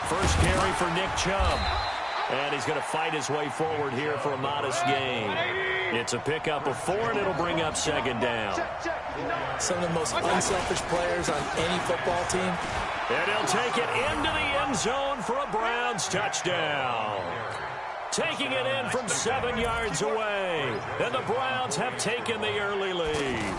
First carry for Nick Chubb. And he's going to fight his way forward here for a modest gain. It's a pickup of 4, and it'll bring up second down. Some of the most unselfish players on any football team. And he'll take it into the end zone for a Browns touchdown. Taking it in from 7 yards away. And the Browns have taken the early lead.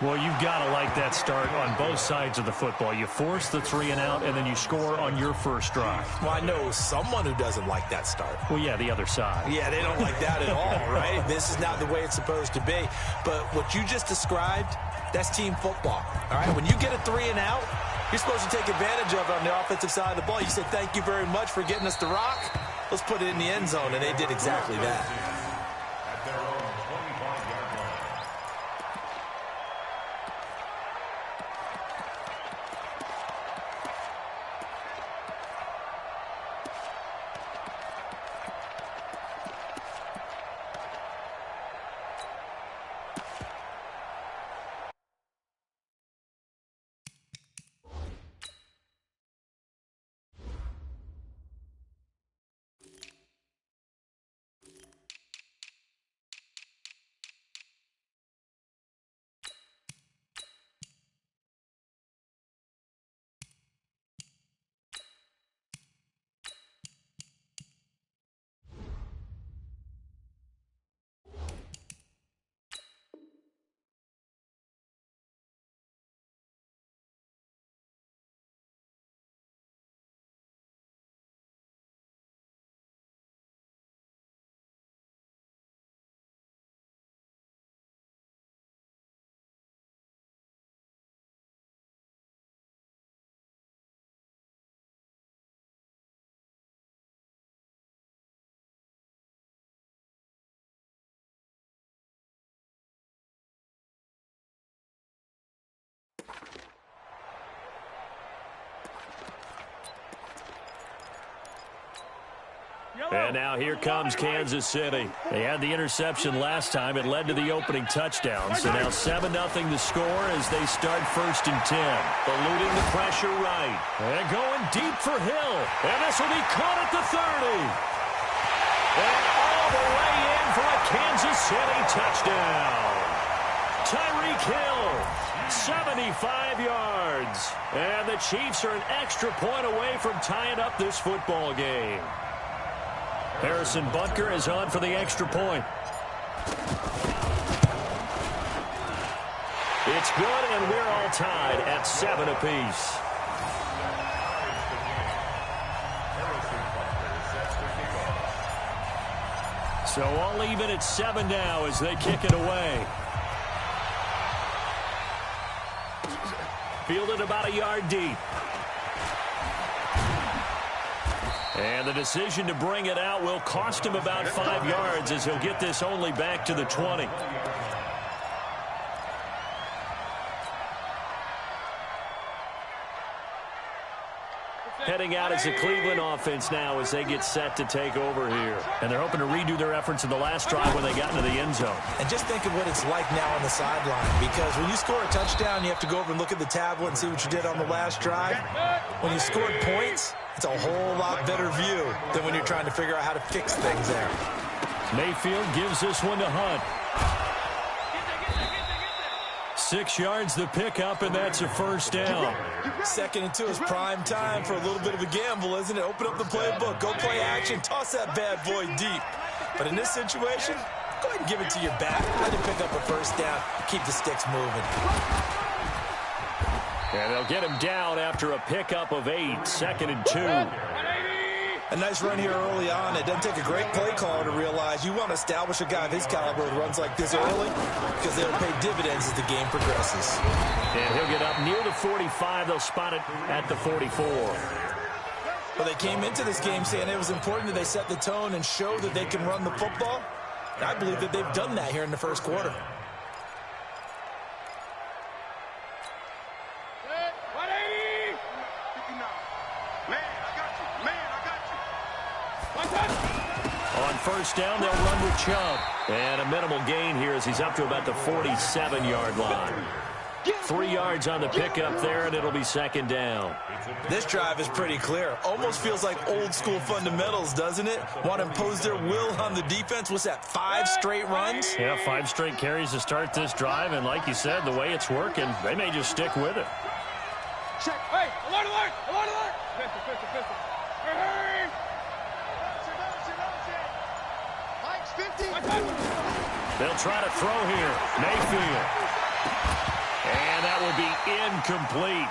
Well, you've got to like that start on both sides of the football. You force the 3 and out, and then you score on your first drive. Well, I know someone who doesn't like that start. Well, yeah, the other side. Yeah, they don't like that at all, right? This is not the way it's supposed to be. But what you just described, that's team football, all right? When you get a 3 and out, you're supposed to take advantage of it on the offensive side of the ball. You said, thank you very much for getting us the rock. Let's put it in the end zone, and they did exactly that. And now here comes Kansas City. They had the interception last time. It led to the opening touchdown. So now 7-0 the score as they start 1st and 10. Eluding the pressure right. And going deep for Hill. And this will be caught at the 30. And all the way in for a Kansas City touchdown. Tyreek Hill, 75 yards. And the Chiefs are an extra point away from tying up this football game. Harrison Butker is on for the extra point. It's good, and we're all tied at 7 apiece. So all even at 7 now as they kick it away. Fielded about a yard deep. And the decision to bring it out will cost him about 5 yards as he'll get this only back to the 20. Heading out as the Cleveland offense now as they get set to take over here. And they're hoping to redo their efforts in the last drive when they got into the end zone. And just think of what it's like now on the sideline, because when you score a touchdown, you have to go over and look at the tablet and see what you did on the last drive. When you scored points, it's a whole lot better view than when you're trying to figure out how to fix things there. Mayfield gives this one to Hunt. 6 yards the pickup, and that's a first down. 2nd and 2 is prime time for a little bit of a gamble, isn't it? Open up the playbook, go play action, toss that bad boy deep. But in this situation, go ahead and give it to your back. Let him pick up a first down, keep the sticks moving. And they'll get him down after a pickup of 8, 2nd and 2. A nice run here early on. It doesn't take a great play caller to realize you want to establish a guy of his caliber with runs like this early because they'll pay dividends as the game progresses. And he'll get up near the 45. They'll spot it at the 44. Well, they came into this game saying it was important that they set the tone and show that they can run the football. And I believe that they've done that here in the first quarter. first down. They'll run with Chubb. And a minimal gain here as he's up to about the 47-yard line. 3 yards on the pickup there, and it'll be second down. This drive is pretty clear. Almost feels like old-school fundamentals, doesn't it? Want to impose their will on the defense. What's that, 5 straight runs? Yeah, 5 straight carries to start this drive, and like you said, the way it's working, they may just stick with it. Check. Hey, alert, alert, alert, alert. Pistol. Hey. Mike's 50. They'll try to throw here. Mayfield. And that would be incomplete.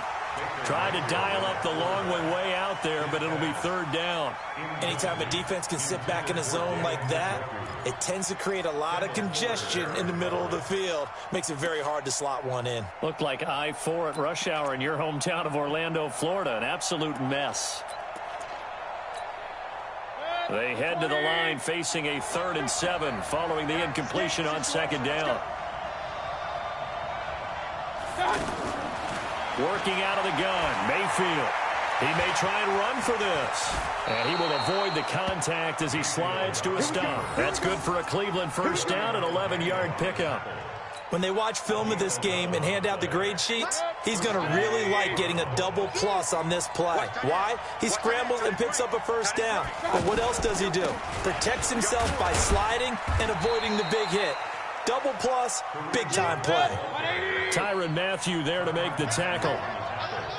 Tried to dial up the long way out there, but it'll be third down. Anytime a defense can sit back in a zone like that, it tends to create a lot of congestion in the middle of the field. Makes it very hard to slot one in. Looked like I-4 at rush hour in your hometown of Orlando, Florida. An absolute mess. They head to the line facing a 3rd and 7 following the incompletion on second down. Working out of the gun, Mayfield. He may try and run for this. And he will avoid the contact as he slides to a stop. That's good for a Cleveland first down, an 11-yard pickup. When they watch film of this game and hand out the grade sheets, he's going to really like getting a double plus on this play. Why? He scrambles and picks up a first down. But what else does he do? Protects himself by sliding and avoiding the big hit. Double plus, big-time play. Tyrann Mathieu there to make the tackle.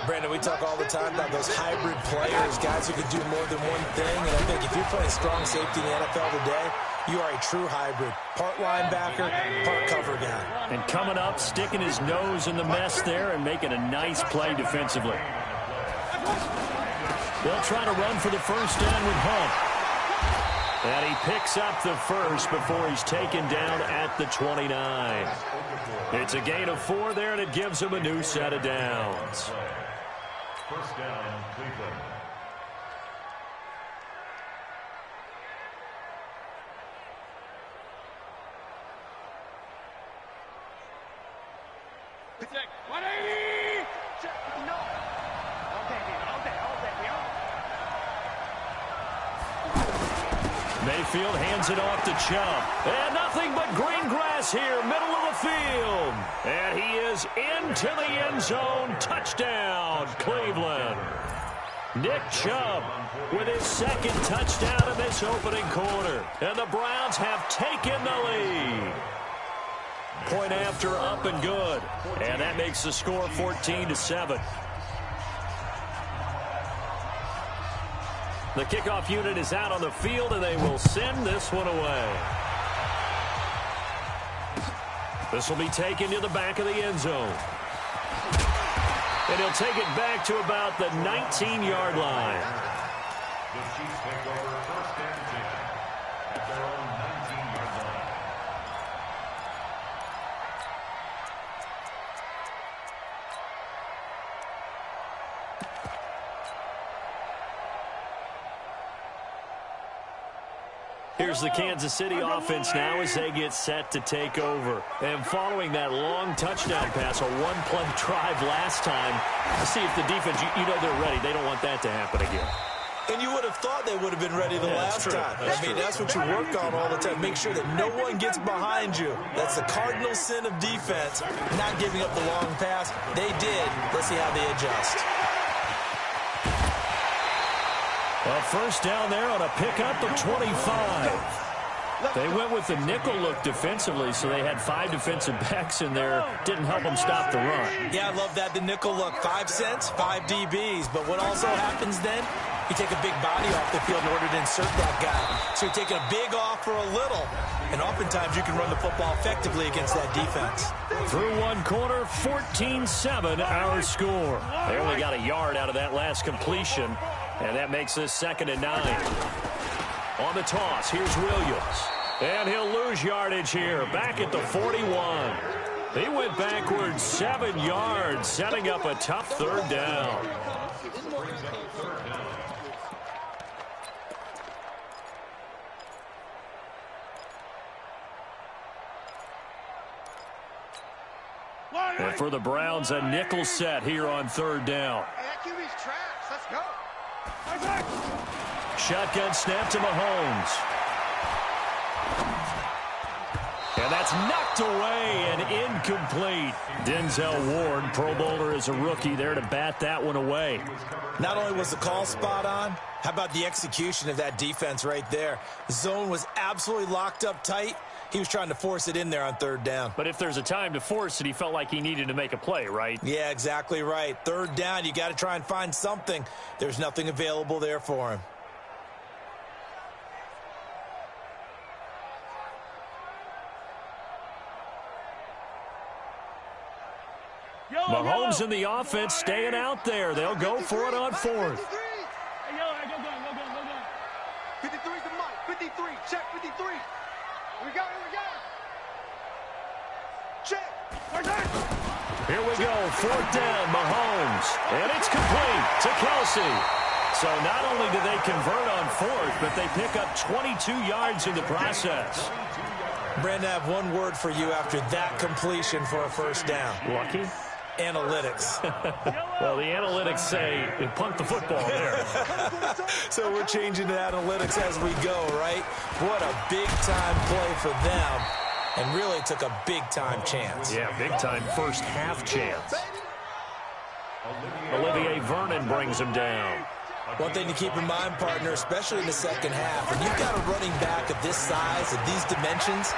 Brandon, we talk all the time about those hybrid players, guys who can do more than one thing. And I think if you're playing strong safety in the NFL today, you are a true hybrid. Part linebacker, part cover guy. And coming up, sticking his nose in the mess there and making a nice play defensively. They'll try to run for the first down with Hunt. And he picks up the first before he's taken down at the 29. It's a gain of 4 there, and it gives him a new set of downs. First down, Cleveland. Check. 180. Check. No. Mayfield hands it off to Chubb. And nothing but green grass here, middle of the field. And he is into the end zone. Touchdown, Cleveland. Nick Chubb with his 2nd touchdown in this opening quarter. And the Browns have taken the lead. Point after up and good. And that makes the score 14-7. The kickoff unit is out on the field, and they will send this one away. This will be taken to the back of the end zone. And he'll take it back to about the 19-yard line. The Chiefs take over first and 10 at their own 19-yard line. Here's the Kansas City offense now as they get set to take over. And following that long touchdown pass, a one-play drive last time, to see if the defense, you know they're ready. They don't want that to happen again. And you would have thought they would have been ready the last time. That's what you work on all the time. Make sure that no one gets behind you. That's the cardinal sin of defense, not giving up the long pass. They did. Let's see how they adjust. A first down there on a pickup of 25. They went with the nickel look defensively, so they had 5 defensive backs in there. Didn't help them stop the run. Yeah, I love that, the nickel look. 5 cents, 5 DBs. But what also happens then, you take a big body off the field in order to insert that guy. So you're taking a big off for a little. And oftentimes you can run the football effectively against that defense. Through one quarter, 14-7 our score. They only got a yard out of that last completion. And that makes this 2nd and 9. On the toss, here's Williams. And he'll lose yardage here, back at the 41. He went backwards 7 yards, setting up a tough 3rd down. And for the Browns, a nickel set here on 3rd down. Let's go. Shotgun snap to Mahomes. That's knocked away and incomplete. Denzel Ward, Pro Bowler as a rookie, there to bat that one away. Not only was the call spot on, how about the execution of that defense right there? The zone was absolutely locked up tight. He was trying to force it in there on third down. But if there's a time to force it, he felt like he needed to make a play, right? Yeah, exactly right. Third down, you got to try and find something. There's nothing available there for him. Mahomes and the offense staying out there. They'll go for it on fourth. Hey, go down. 53's the mic. 53. Check 53. We got it. Check. Here we go. Fourth down, Mahomes. And it's complete to Kelsey. So not only do they convert on fourth, but they pick up 22 yards in the process. Brandon, I have one word for you after that completion for a first down. Lucky? Analytics. Well, the analytics say punt the football there. So we're changing to analytics as we go, right? What a big-time play for them, and really took a big-time chance. Yeah, big-time first half chance. Olivier Vernon brings him down. One thing to keep in mind, partner, especially in the second half, when you've got a running back of this size, of these dimensions,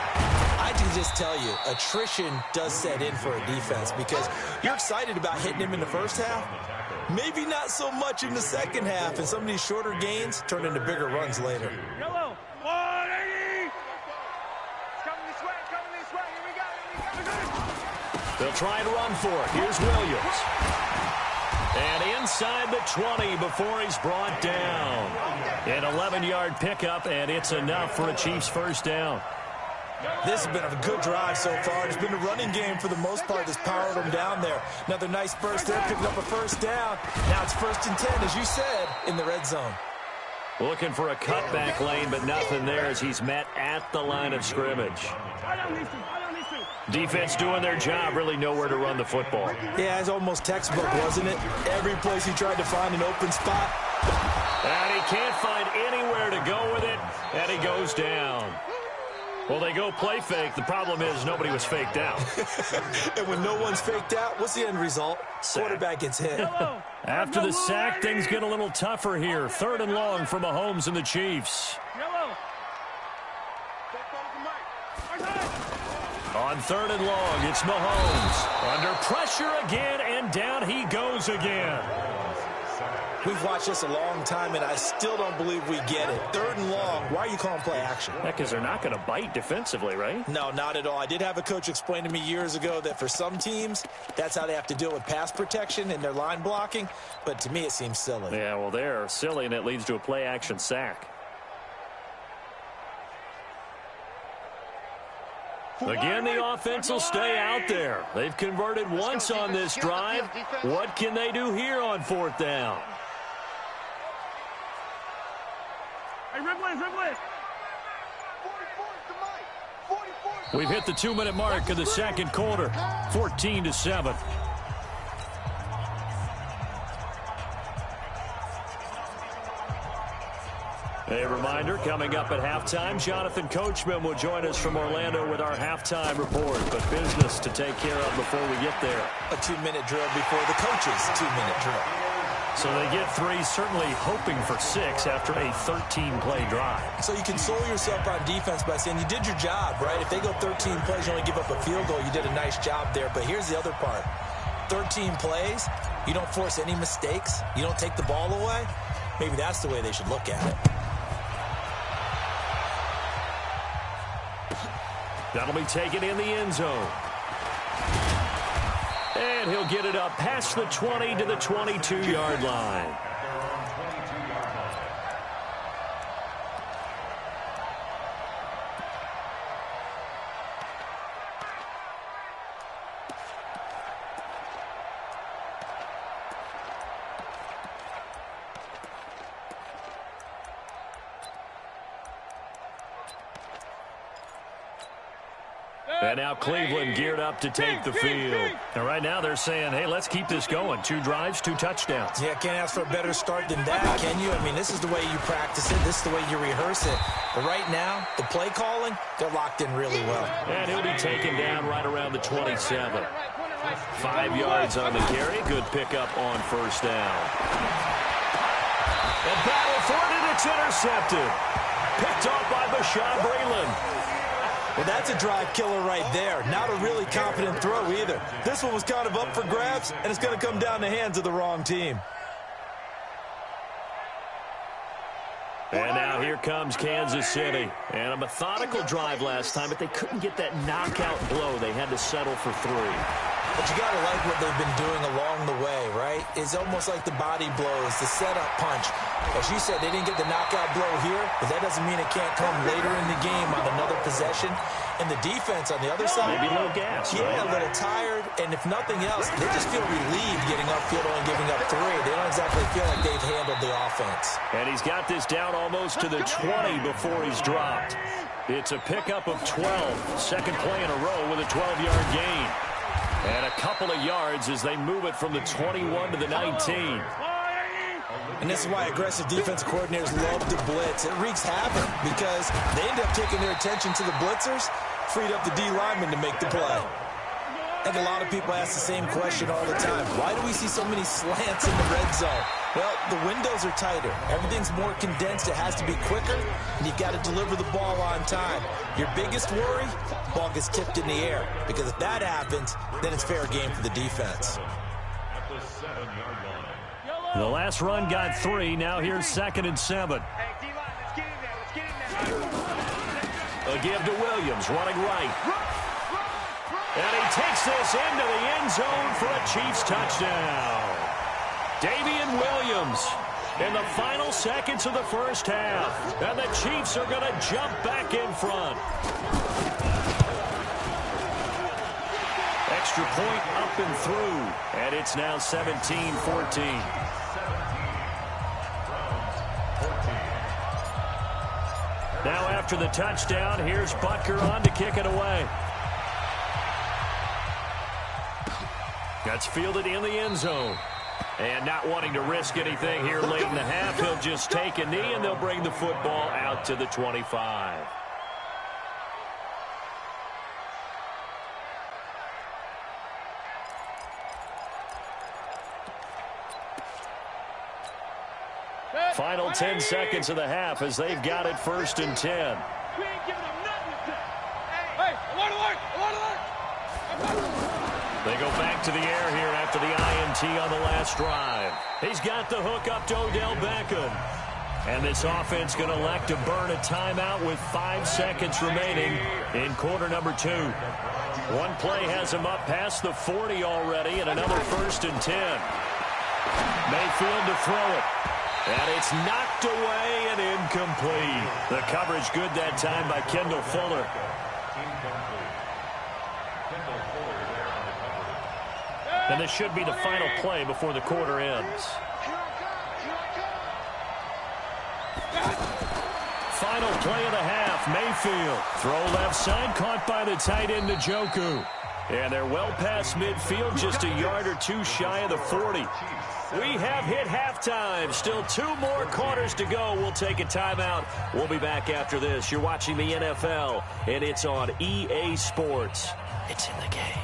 I can just tell you, attrition does set in for a defense because you're excited about hitting him in the first half. Maybe not so much in the second half, and some of these shorter gains turn into bigger runs later. Yellow. 180. Coming this way. Here we go. They'll try and run for it. Here's Williams. And inside the 20 before he's brought down. An 11-yard pickup, and it's enough for a Chiefs first down. This has been a good drive so far. It's been the running game for the most part that's powered them down there. Another nice burst there, picking up a first down. Now it's 1st and 10, as you said, in the red zone. Looking for a cutback lane, but nothing there as he's met at the line of scrimmage. Defense doing their job, really nowhere to run the football. Yeah, it's almost textbook, wasn't it? Every place he tried to find an open spot. And he can't find anywhere to go with it, and he goes down. Well, they go play fake. The problem is nobody was faked out. And when no one's faked out, what's the end result? Sack. Quarterback gets hit. After the sack, things get a little tougher here. 3rd and long for Mahomes and the Chiefs. On 3rd and long, it's Mahomes. Under pressure again, and down he goes again. We've watched this a long time, and I still don't believe we get it. 3rd and long, why are you calling play action? Because they're not going to bite defensively, right? No, not at all. I did have a coach explain to me years ago that for some teams, that's how they have to deal with pass protection and their line blocking. But to me, it seems silly. Yeah, well, they're silly, and it leads to a play action sack. Again, the offense will stay out there. They've converted once on this drive. What can they do here on 4th down? Hey, dribble it. We've hit the 2-minute mark of the second quarter. 14-7. A reminder, coming up at halftime, Jonathan Coachman will join us from Orlando with our halftime report. But business to take care of before we get there. A 2-minute drill before the coach's 2-minute drill. So they get 3, certainly hoping for 6 after a 13-play drive. So you console yourself on defense by saying you did your job, right? If they go 13 plays, you only give up a field goal, you did a nice job there. But here's the other part. 13 plays, you don't force any mistakes, you don't take the ball away. Maybe that's the way they should look at it. That'll be taken in the end zone. And he'll get it up past the 20 to the 22-yard line. And now Cleveland geared up to take the field. And right now they're saying, hey, let's keep this going. 2 drives, 2 touchdowns. Yeah, can't ask for a better start than that, can you? I mean, this is the way you practice it. This is the way you rehearse it. But right now, the play calling, they're locked in really well. And he'll be taken down right around the 27. 5 yards on the carry. Good pickup on first down. A battle for it, and it's intercepted. Picked off by Bashaud Breeland. Well, that's a drive killer right there. Not a really confident throw either. This one was kind of up for grabs, and it's going to come down the hands of the wrong team. And now here comes Kansas City. And a methodical drive last time, but they couldn't get that knockout blow. They had to settle for 3. But you got to like what they've been doing along the way, right? It's almost like the body blows, the setup punch. As you said, they didn't get the knockout blow here, but that doesn't mean it can't come later in the game on another possession. And the defense on the other side, maybe a little gas, yeah, right? A little tired. And if nothing else, they just feel relieved getting upfield and giving up 3. They don't exactly feel like they've handled the offense. And he's got this down almost to the 20 before he's dropped. It's a pickup of 12. Second play in a row with a 12-yard gain. And a couple of yards as they move it from the 21 to the 19. And this is why aggressive defense coordinators love to blitz. It wreaks havoc because they end up taking their attention to the blitzers, freed up the D lineman to make the play. I think a lot of people ask the same question all the time. Why do we see so many slants in the red zone? Well, the windows are tighter. Everything's more condensed. It has to be quicker, and you've got to deliver the ball on time. Your biggest worry, ball gets tipped in the air. Because if that happens, then it's fair game for the defense. At the 7-yard line. The last run got 3. Now here's 2nd and 7. Hey, D-line, let's get in there. Let's get in there. A give to Williams, running right. And he takes this into the end zone for a Chiefs touchdown. Damian Williams in the final seconds of the first half. And the Chiefs are going to jump back in front. Extra point up and through. And it's now 17-14. Now after the touchdown, here's Butker on to kick it away. That's fielded in the end zone. And not wanting to risk anything here late in the half, he'll just take a knee, and they'll bring the football out to the 25. Final 10 seconds of the half as they've got it 1st and 10. We ain't giving them nothing to say. Hey, alert. They go back to the air here after the INT on the last drive. He's got the hook up to Odell Beckham. And this offense going to elect to burn a timeout with 5 seconds remaining in quarter number 2. One play has him up past the 40 already, and another 1st and 10. Mayfield to throw it. And it's knocked away and incomplete. The coverage good that time by Kendall Fuller. And this should be the final play before the quarter ends. Final play of the half. Mayfield. Throw left side, caught by the tight end Njoku. And they're well past midfield, just a yard or 2 shy of the 40. We have hit halftime. Still 2 more quarters to go. We'll take a timeout. We'll be back after this. You're watching the NFL, and it's on EA Sports. It's in the game.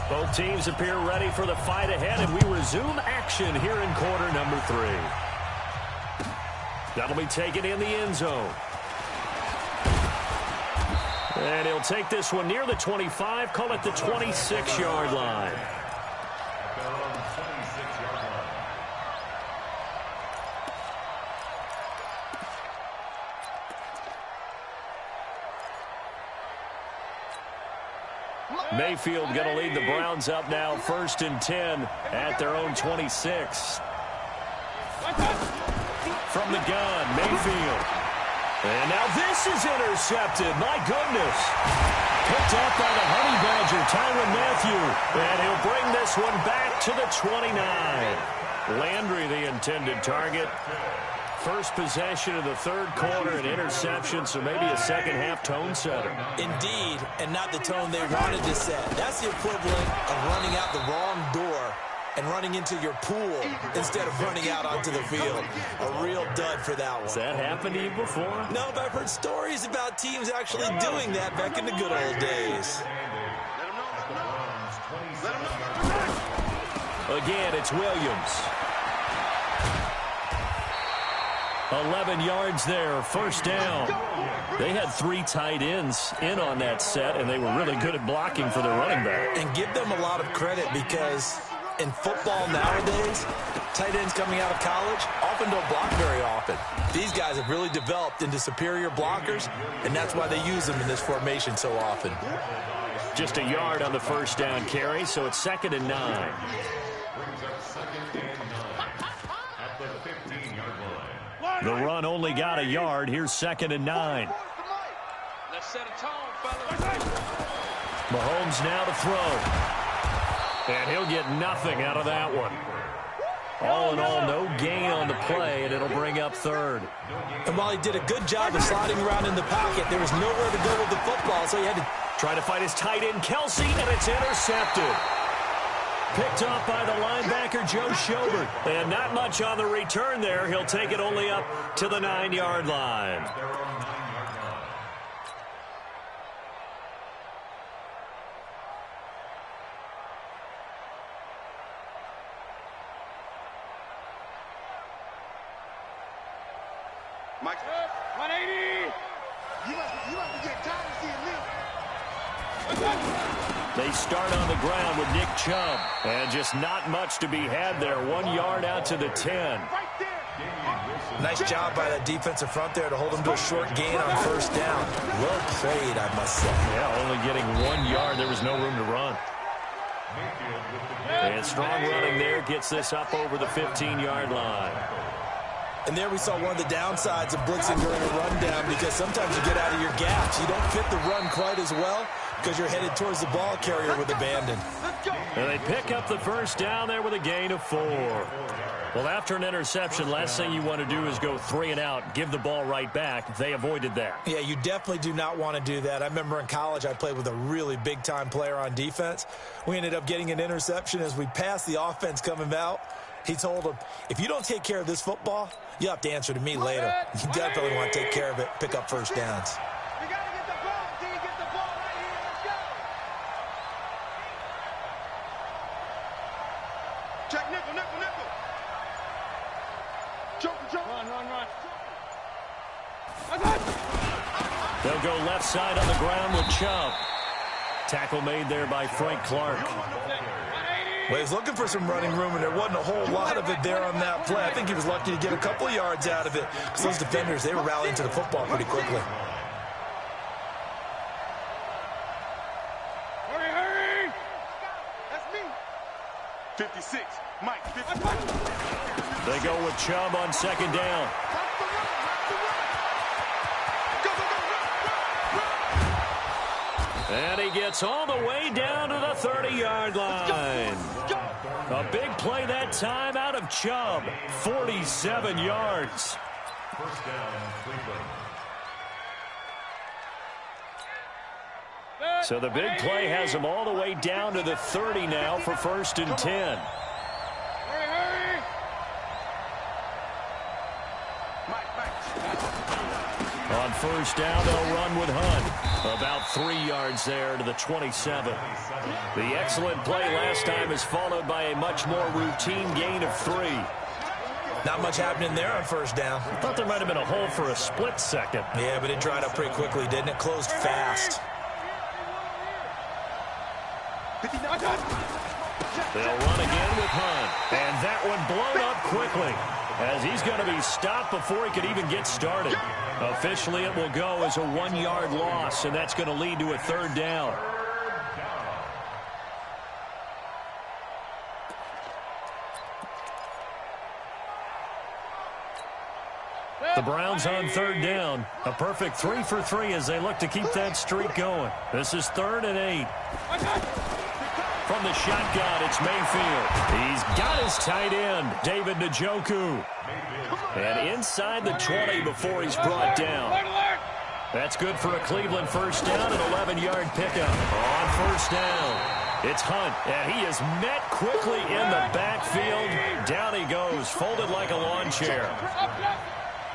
Both teams appear ready for the fight ahead, and we resume action here in quarter number 3. That'll be taken in the end zone. And he'll take this one near the 25, call it the 26-yard line. Mayfield going to lead the Browns up now 1st and 10 at their own 26. From the gun, Mayfield. And now this is intercepted. My goodness. Picked up by the Honey Badger, Tyrann Mathieu. And he'll bring this one back to the 29. Landry, the intended target. First possession of the third quarter, an interception, so maybe a second-half tone setter. Indeed, and not the tone they wanted to set. That's the equivalent of running out the wrong door and running into your pool instead of running out onto the field. A real dud for that one. Has that happened to you before? No, but I've heard stories about teams actually doing that back in the good old days. Again, it's Williams. 11 yards there, first down. They had 3 tight ends in on that set, and they were really good at blocking for their running back. And give them a lot of credit because in football nowadays, tight ends coming out of college often don't block very often. These guys have really developed into superior blockers, and that's why they use them in this formation so often. Just a yard on the first down carry, so it's 2nd and 9. The run only got a yard. Here's 2nd and 9. Let's set a tone, fellas. Mahomes now to throw. And he'll get nothing out of that one. All in all, no gain on the play, and it'll bring up 3rd. And while he did a good job of sliding around in the pocket, there was nowhere to go with the football, so he had to try to fight his tight end, Kelsey, and it's intercepted. Picked off by the linebacker, Joe Schobert. And not much on the return there. He'll take it only up to the 9-yard line. Mike, 180. You must be getting tired of seeing me. They start on the ground with Nick Chubb. And just not much to be had there. 1 yard out to the 10. Nice job by that defensive front there to hold them to a short gain on first down. Well played, I must say. Yeah, only getting 1 yard. There was no room to run. And strong running there gets this up over the 15-yard line. And there we saw one of the downsides of blitzing during a rundown because sometimes you get out of your gaps. You don't fit the run quite as well because you're headed towards the ball carrier with abandon. And they pick up the first down there with a gain of 4. Well, after an interception, last thing you want to do is go 3 and out, give the ball right back. They avoided that. Yeah, you definitely do not want to do that. I remember in college I played with a really big-time player on defense. We ended up getting an interception as we passed the offense coming out. He told him, if you don't take care of this football, you'll have to answer to me later. You definitely want to take care of it, pick up first downs. You got to get the ball. Till you get the ball right here. Let's go. Check nickel, nickel, nickel. Choke. Run. They'll go left side on the ground with Chubb. Tackle made there by Frank Clark. Well, he was looking for some running room, and there wasn't a whole lot of it there on that play. I think he was lucky to get a couple of yards out of it because those defenders, they were rallying to the football pretty quickly. Hurry. That's me. 56. Mike, 56. They go with Chubb on second down. And he gets all the way down to the 30-yard line. A big play that time out of Chubb. 47 yards. First down, Cleveland. So the big play has him all the way down to the 30 now for 1st and 10. Hurry. On first down, they'll run with Hunt. About 3 yards there to the 27. The excellent play last time is followed by a much more routine gain of 3. Not much happening there on first down. I thought there might have been a hole for a split second. Yeah, but it dried up pretty quickly, didn't it? Closed fast. They'll run again with Hunt. And that one blown up quickly as he's going to be stopped before he could even get started. Officially, it will go as a 1-yard loss, and that's going to lead to a 3rd down. The Browns on third down. A perfect 3 for 3 as they look to keep that streak going. This is 3rd and 8. From the shotgun, it's Mayfield. He's got his tight end, David Njoku. And inside the 20 before he's brought down. That's good for a Cleveland first down, an 11-yard pickup. On first down, it's Hunt, and he is met quickly in the backfield. Down he goes, folded like a lawn chair.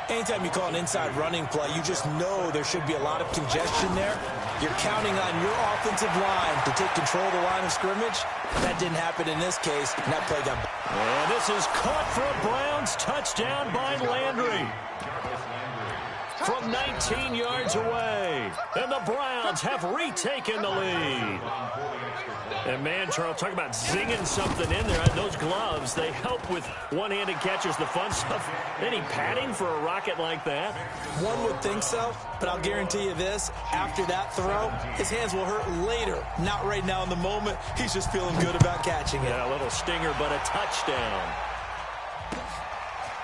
Anytime you call an inside running play, you just know there should be a lot of congestion there. You're counting on your offensive line to take control of the line of scrimmage. That didn't happen in this case, and that play got... And this is caught for a Browns touchdown by Landry. From 19 yards away. And the Browns have retaken the lead. And man, Charles, talk about zinging something in there. Those gloves, they help with one-handed catches, the fun stuff. Any padding for a rocket like that? One would think so, but I'll guarantee you this. After that throw, his hands will hurt later. Not right now in the moment. He's just feeling good about catching it. Yeah, a little stinger, but a touchdown.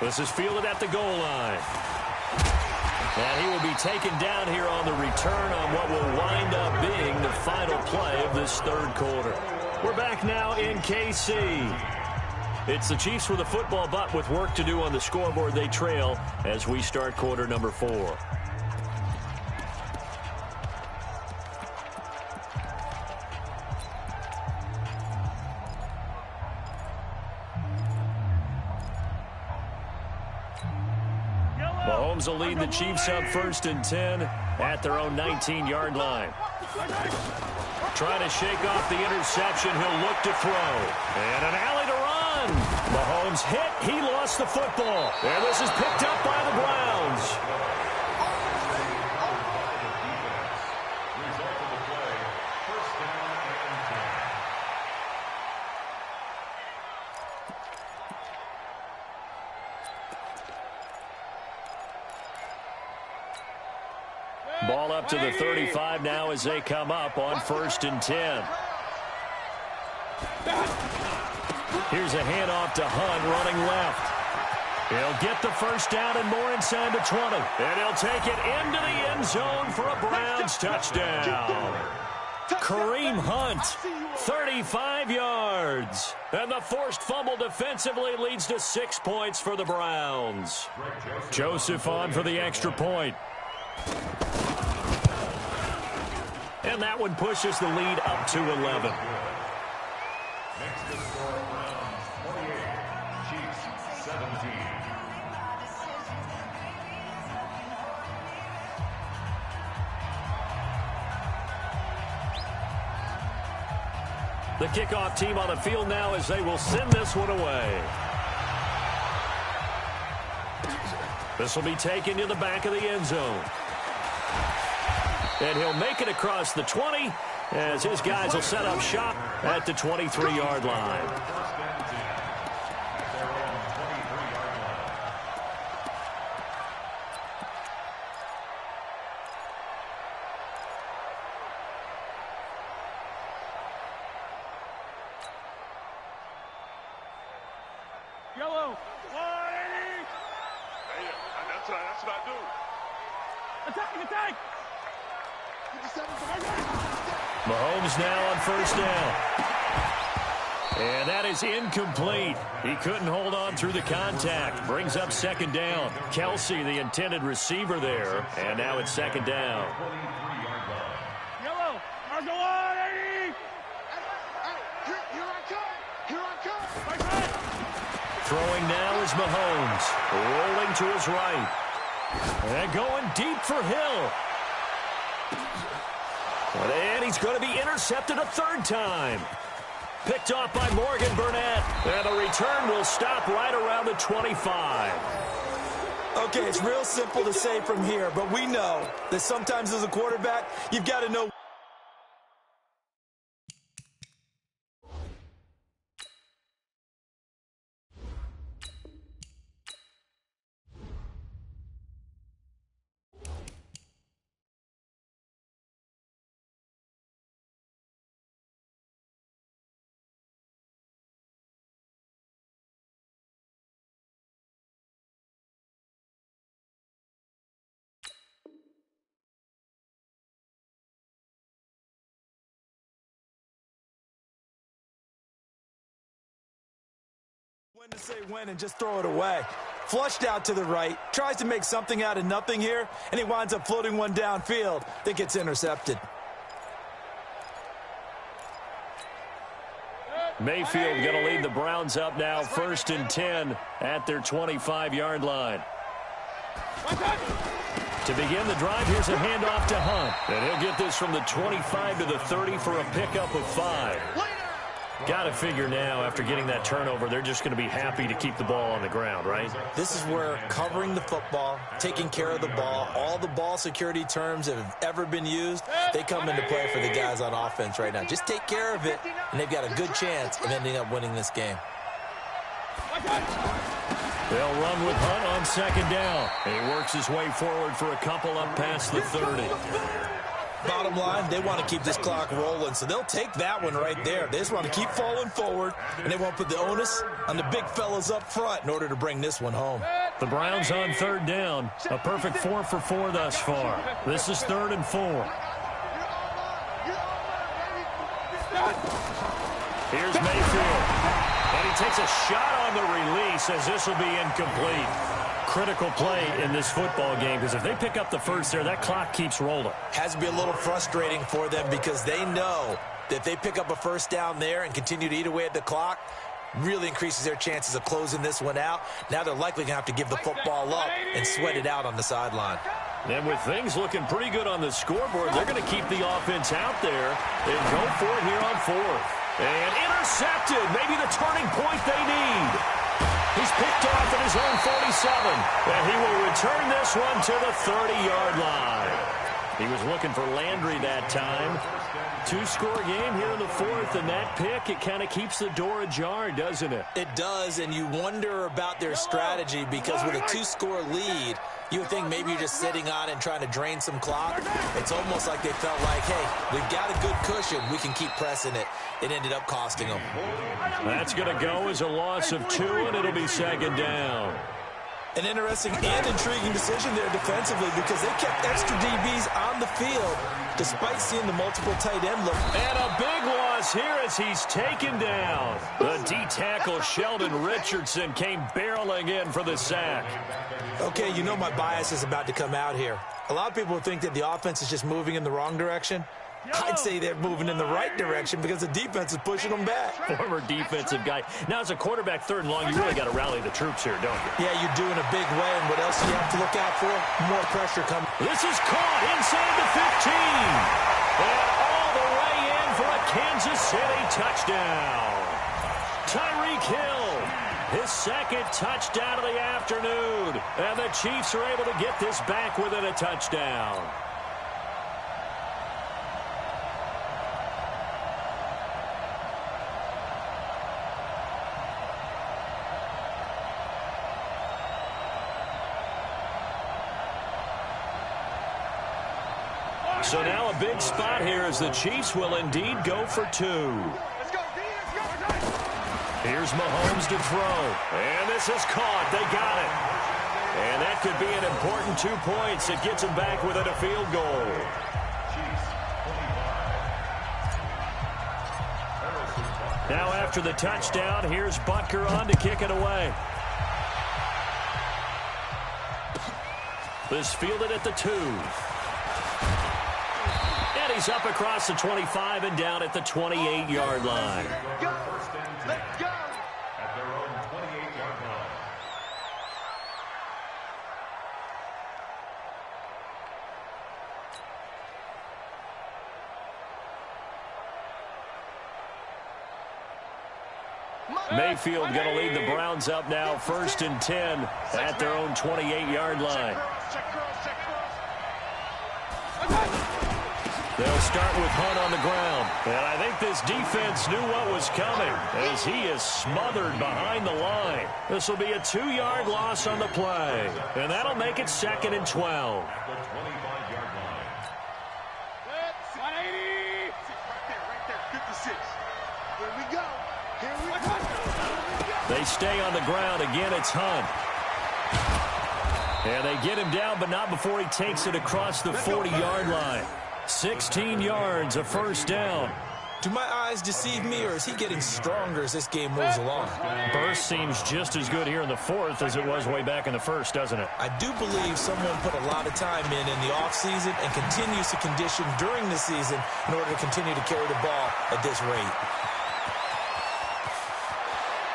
This is fielded at the goal line. And he will be taken down here on the return on what will wind up being the final play of this third quarter. We're back now in KC. It's the Chiefs with a football, but with work to do on the scoreboard, they trail as we start quarter number 4. Mahomes will lead the Chiefs up 1st and 10 at their own 19-yard line. Trying to shake off the interception. He'll look to throw. And an alley to run. Mahomes hit. He lost the football. And this is picked up by the Browns. Ball up to the 35 now as they come up on 1st and 10. Here's a handoff to Hunt running left. He'll get the first down and more inside the 20. And he'll take it into the end zone for a Browns touchdown. Kareem Hunt, 35 yards. And the forced fumble defensively leads to 6 points for the Browns. Joseph on for the extra point. And that one pushes the lead up to 11. Next to score, Browns 48, Chiefs 17. The kickoff team on the field now as they will send this one away. This will be taken to the back of the end zone. And he'll make it across the 20 as his guys will set up shop at the 23-yard line. Yellow. 180. That's what I do. Attack. Mahomes now on first down. And that is incomplete. He couldn't hold on through the contact. Brings up 2nd down. Kelsey, the intended receiver there. And now it's 2nd down. Yellow. Argo 180. Here I come. Throwing now is Mahomes. Rolling to his right. And going deep for Hill. And he's going to be intercepted a 3rd time. Picked off by Morgan Burnett. And the return will stop right around the 25. Okay, it's real simple to say from here, but we know that sometimes as a quarterback, you've got to know When to say when and just throw it away. Flushed out to the right, tries to make something out of nothing here, and he winds up floating one downfield that gets intercepted. Mayfield going to lead the Browns up now, 1st and 10 at their 25-yard line. To begin the drive, here's a handoff to Hunt. And he'll get this from the 25 to the 30 for a pickup of 5. Got to figure now, after getting that turnover, they're just going to be happy to keep the ball on the ground, right? This is where covering the football, taking care of the ball, all the ball security terms that have ever been used, they come into play for the guys on offense right now. Just take care of it, and they've got a good chance of ending up winning this game. They'll run with Hunt on 2nd down. And he works his way forward for a couple up past the 30. Bottom line, they want to keep this clock rolling, so they'll take that one right there. They just want to keep falling forward, and they won't put the onus on the big fellas up front in order to bring this one home. The Browns on 3rd down. A perfect 4 for 4 thus far. This is 3rd and 4. Here's Mayfield. And he takes a shot on the release as this will be incomplete. Critical play in this football game, because if they pick up the first there, that clock keeps rolling. Has to be a little frustrating for them because they know that if they pick up a first down there and continue to eat away at the clock, really increases their chances of closing this one out. Now they're likely going to have to give the football up and sweat it out on the sideline. And with things looking pretty good on the scoreboard, they're going to keep the offense out there and go for it here on 4th. And intercepted, maybe the turning point they need. He's picked off at his own 47, and he will return this one to the 30-yard line. He was looking for Landry that time. 2-score game here in the 4th, and that pick, it kind of keeps the door ajar, doesn't it? It does, and you wonder about their strategy because with a 2-score lead, you would think maybe you're just sitting on it and trying to drain some clock. It's almost like they felt like, hey, we've got a good cushion. We can keep pressing it. It ended up costing them. That's going to go as a loss of 2, and it'll be 2nd down. An interesting and intriguing decision there defensively because they kept extra DBs on the field despite seeing the multiple tight end look. And a big loss here as he's taken down. The D-tackle Sheldon Richardson came barreling in for the sack. Okay, you know my bias is about to come out here. A lot of people think that the offense is just moving in the wrong direction. I'd say they're moving in the right direction because the defense is pushing them back. Former defensive guy. Now, as a quarterback, 3rd and long, you really got to rally the troops here, don't you? Yeah, you're doing a big way, and what else do you have to look out for? More pressure coming. This is caught inside the 15. And all the way in for a Kansas City touchdown. Tyreek Hill, his 2nd touchdown of the afternoon. And the Chiefs are able to get this back within a touchdown. So now a big spot here as the Chiefs will indeed go for 2. Here's Mahomes to throw. And this is caught. They got it. And that could be an important 2 points. It gets them back within a field goal. Now after the touchdown, here's Butker on to kick it away. This fielded at the 2. And he's up across the 25 and down at the 28-yard line. Let's go. At their own 28-yard line. Mayfield going to lead the Browns up now, 1st and 10 at their own 28-yard line. They'll start with Hunt on the ground. And I think this defense knew what was coming as he is smothered behind the line. This will be a 2-yard loss on the play. And that'll make it 2nd and 12. The 25-yard line. 180. Right there, 56. Here we go. Here we go. They stay on the ground. Again, it's Hunt. And they get him down, but not before he takes it across the 40-yard line. 16 yards, a 1st down. Do my eyes deceive me, or is he getting stronger as this game moves along? Burst seems just as good here in the fourth as it was way back in the first, doesn't it? I do believe someone put a lot of time in the offseason and continues to condition during the season in order to continue to carry the ball at this rate.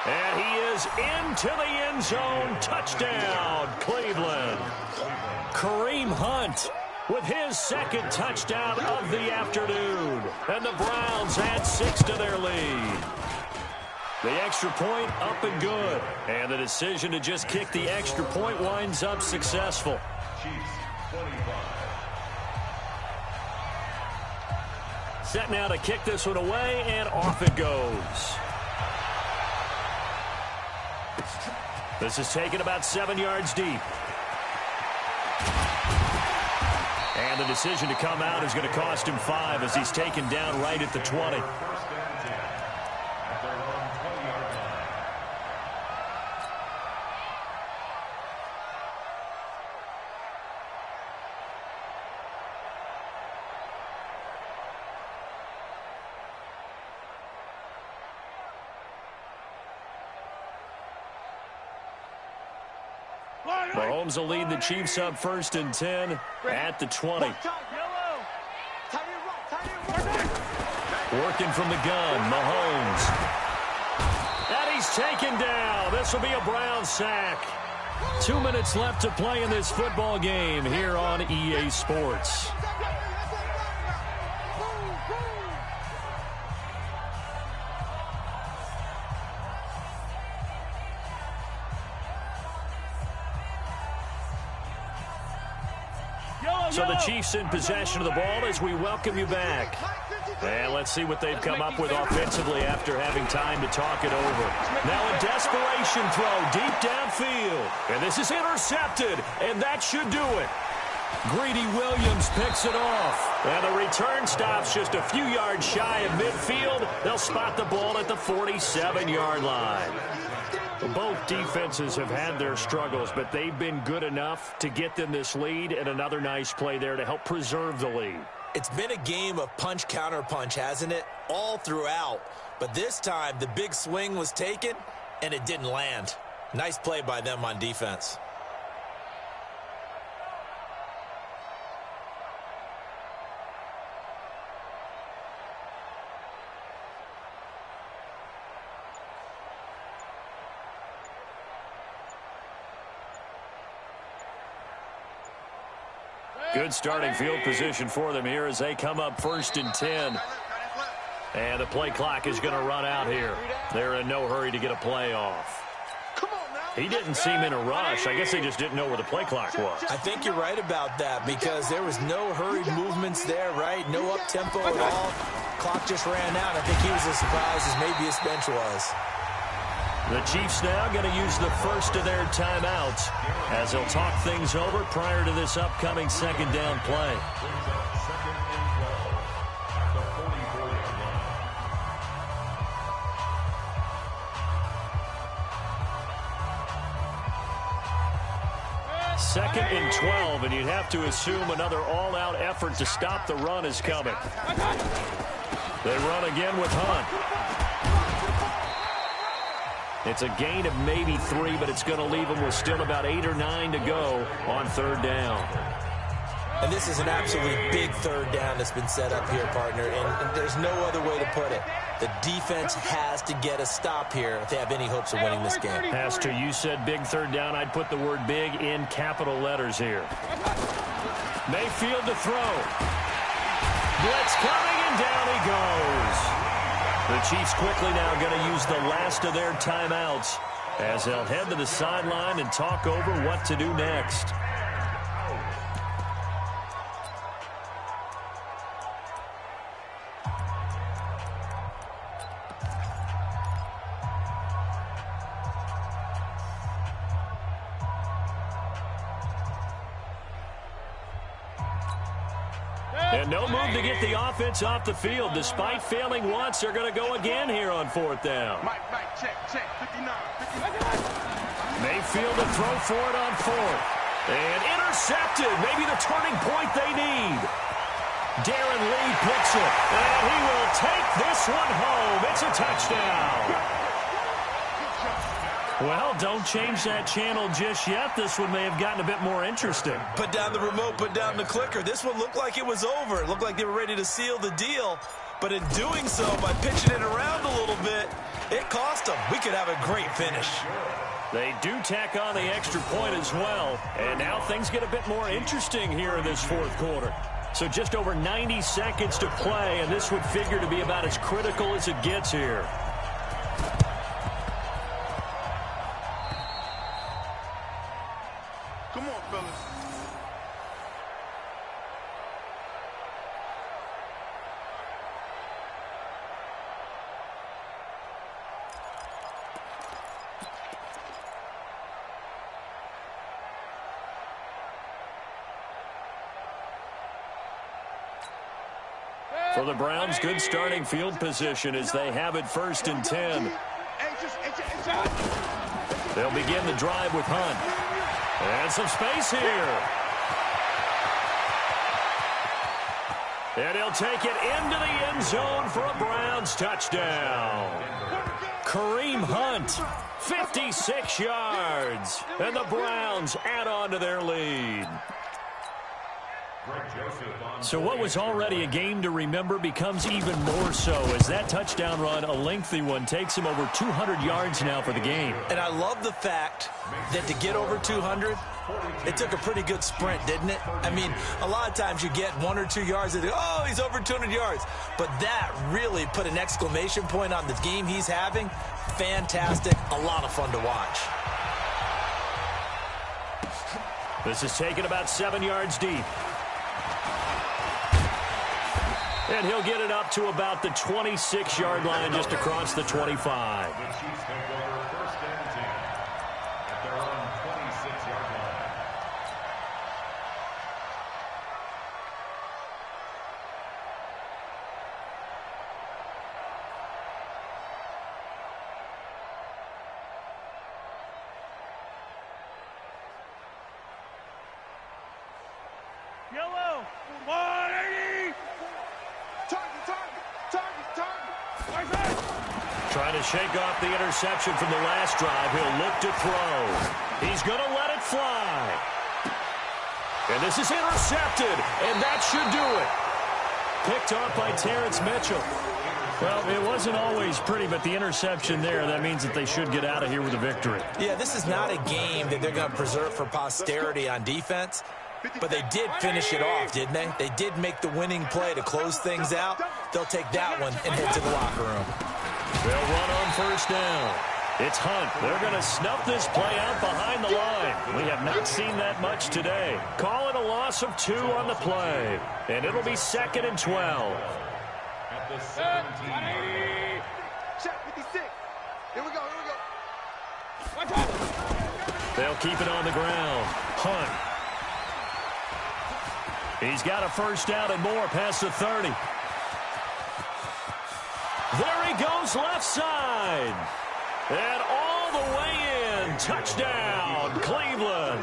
And he is into the end zone. Touchdown, Cleveland. Kareem Hunt with his second touchdown of the afternoon. And the Browns add 6 to their lead. The extra point up and good. And the decision to just kick the extra point winds up successful. Set now to kick this one away, and off it goes. This is taken about 7 yards deep. And the decision to come out is going to cost him 5 as he's taken down right at the 20. Mahomes will lead the Chiefs up 1st and 10 at the 20. Working from the gun, Mahomes. And he's taken down. This will be a Brown sack. 2 minutes left to play in this football game here on EA Sports. So the Chiefs in possession of the ball as we welcome you back. And let's see what they've come up with offensively after having time to talk it over. Now a desperation throw deep downfield. And this is intercepted, and that should do it. Greedy Williams picks it off. And the return stops just a few yards shy of midfield. They'll spot the ball at the 47-yard line. Both defenses have had their struggles, but they've been good enough to get them this lead, and another nice play there to help preserve the lead. It's been a game of punch-counter-punch, hasn't it? All throughout. But this time, the big swing was taken, and it didn't land. Nice play by them on defense. Good starting field position for them here as they come up 1st and 10. And the play clock is going to run out here. They're in no hurry to get a play off. He didn't seem in a rush. I guess they just didn't know where the play clock was. I think you're right about that because there was no hurried movements there, right? No up-tempo at all. Clock just ran out. I think he was as surprised as maybe his bench was. The Chiefs now going to use the first of their timeouts as they'll talk things over prior to this upcoming second down play. Second and 12, and you'd have to assume another all-out effort to stop the run is coming. They run again with Hunt. It's a gain of maybe 3, but it's going to leave them with still about 8 or 9 to go on 3rd down. And this is an absolutely big 3rd down that's been set up here, partner, and there's no other way to put it. The defense has to get a stop here if they have any hopes of winning this game. As to you said big 3rd down, I'd put the word big in capital letters here. Mayfield to throw. Blitz coming, and down he goes. The Chiefs quickly now going to use the last of their timeouts as they'll head to the sideline and talk over what to do next. And no move to get the offense off the field. Despite failing once, they're going to go again here on 4th down. Mike, check, 59. Mayfield to throw for it on 4th. And intercepted. Maybe the turning point they need. Darren Lee picks it, and he will take this one home. It's a touchdown. Well, don't change that channel just yet. This one may have gotten a bit more interesting. Put down the remote, put down the clicker. This one looked like it was over. It looked like they were ready to seal the deal. But in doing so, by pitching it around a little bit, it cost them. We could have a great finish. They do tack on the extra point as well. And now things get a bit more interesting here in this fourth quarter. So just over 90 seconds to play, and this would figure to be about as critical as it gets here. Come on, fellas. For the Browns, good starting field position as they have it 1st and 10. They'll begin the drive with Hunt. And some space here. And he'll take it into the end zone for a Browns touchdown. Kareem Hunt, 56 yards. And the Browns add on to their lead. So what was already a game to remember becomes even more so as that touchdown run, a lengthy one, takes him over 200 yards now for the game. And I love the fact that to get over 200, it took a pretty good sprint, didn't it? I mean, a lot of times you get 1 or 2 yards and oh, he's over 200 yards. But that really put an exclamation point on the game he's having. Fantastic. A lot of fun to watch. This is taken about 7 yards deep. And he'll get it up to about the 26-yard line just across the 25. The Chiefs take over 1st and 10 at their own 26-yard line. Yellow, 180. Target. Trying to shake off the interception from the last drive. He'll look to throw. He's going to let it fly. And this is intercepted, and that should do it. Picked off by Terrence Mitchell. Well, it wasn't always pretty, but the interception there, that means that they should get out of here with a victory. Yeah, this is not a game that they're going to preserve for posterity on defense. But they did finish it off, didn't they? They did make the winning play to close things out. They'll take that one and head to the locker room. They'll run on 1st down. It's Hunt. They're going to snuff this play out behind the line. We have not seen that much today. Call it a loss of 2 on the play. And it'll be 2nd and 12. At the 17. Check 56. Here we go. They'll keep it on the ground. Hunt. He's got a 1st down and more past the 30. There he goes left side. And all the way in. Touchdown, Cleveland.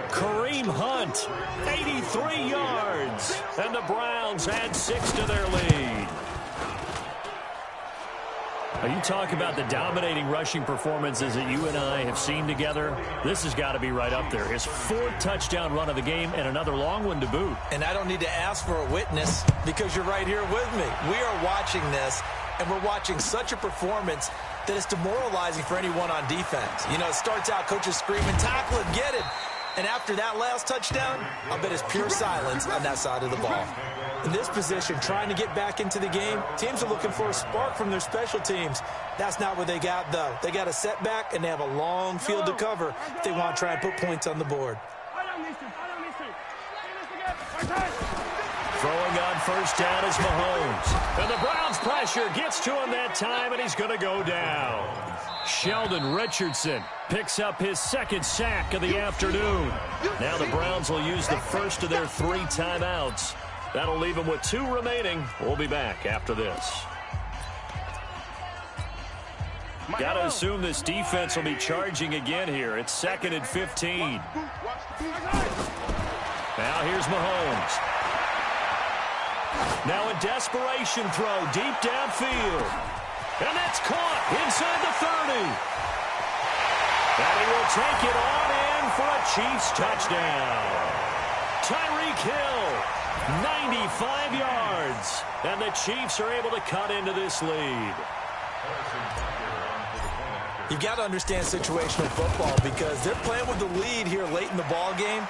Kareem Hunt, 83 yards. And the Browns add 6 to their lead. You talk about the dominating rushing performances that you and I have seen together. This has got to be right up there. His 4th touchdown run of the game and another long one to boot. And I don't need to ask for a witness because you're right here with me. We are watching this, and we're watching such a performance that it's demoralizing for anyone on defense. You know, it starts out coaches screaming, tackle it, get it. And after that last touchdown, I'll bet it's pure silence on that side of the ball. In this position, trying to get back into the game, teams are looking for a spark from their special teams. That's not what they got, though. They got a setback, and they have a long field to cover if they want to try and put points on the board. Throwing on 1st down is Mahomes. And the Browns pressure gets to him that time, and he's going to go down. Sheldon Richardson picks up his 2nd sack of the afternoon. Now the Browns will use the first of their 3 timeouts. That'll leave them with 2 remaining. We'll be back after this. Got to assume this defense will be charging again here. It's 2nd and 15. Now here's Mahomes. Now a desperation throw deep downfield. And that's caught inside the 30. And he will take it on in for a Chiefs touchdown. Tyreek Hill, 95 yards. And the Chiefs are able to cut into this lead. You've got to understand situational football because they're playing with the lead here late in the ball game.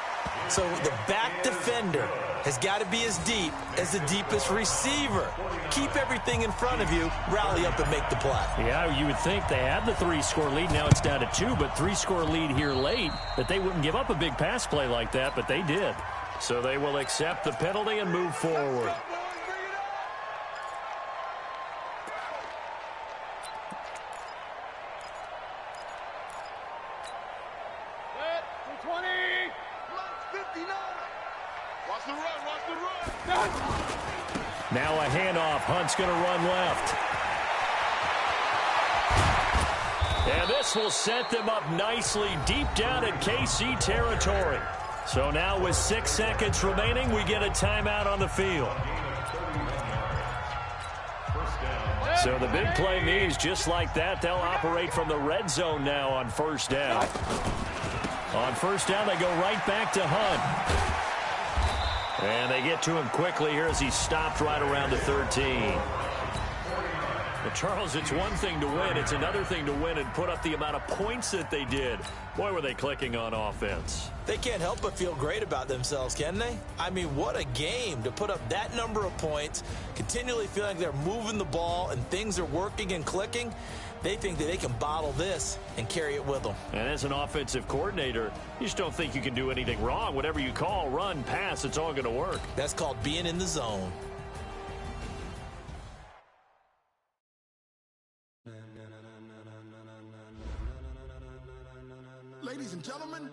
So the back defender has got to be as deep as the deepest receiver. Keep everything in front of you, rally up and make the play. Yeah, you would think they had the 3-score lead. Now it's down to 2, but 3-score lead here late, that they wouldn't give up a big pass play like that, but they did. So they will accept the penalty and move forward. Now a handoff. Hunt's going to run left. And this will set them up nicely deep down in KC territory. So now with 6 seconds remaining, we get a timeout on the field. So the big play means just like that, they'll operate from the red zone now on first down. On first down, they go right back to Hunt. And they get to him quickly here as he stopped right around the 13. But Charles, it's one thing to win. It's another thing to win and put up the amount of points that they did. Boy, were they clicking on offense. They can't help but feel great about themselves, can they? I mean, what a game to put up that number of points, continually feeling like they're moving the ball and things are working and clicking. They think that they can bottle this and carry it with them. And as an offensive coordinator, you just don't think you can do anything wrong. Whatever you call, run, pass, it's all going to work. That's called being in the zone. Ladies and gentlemen,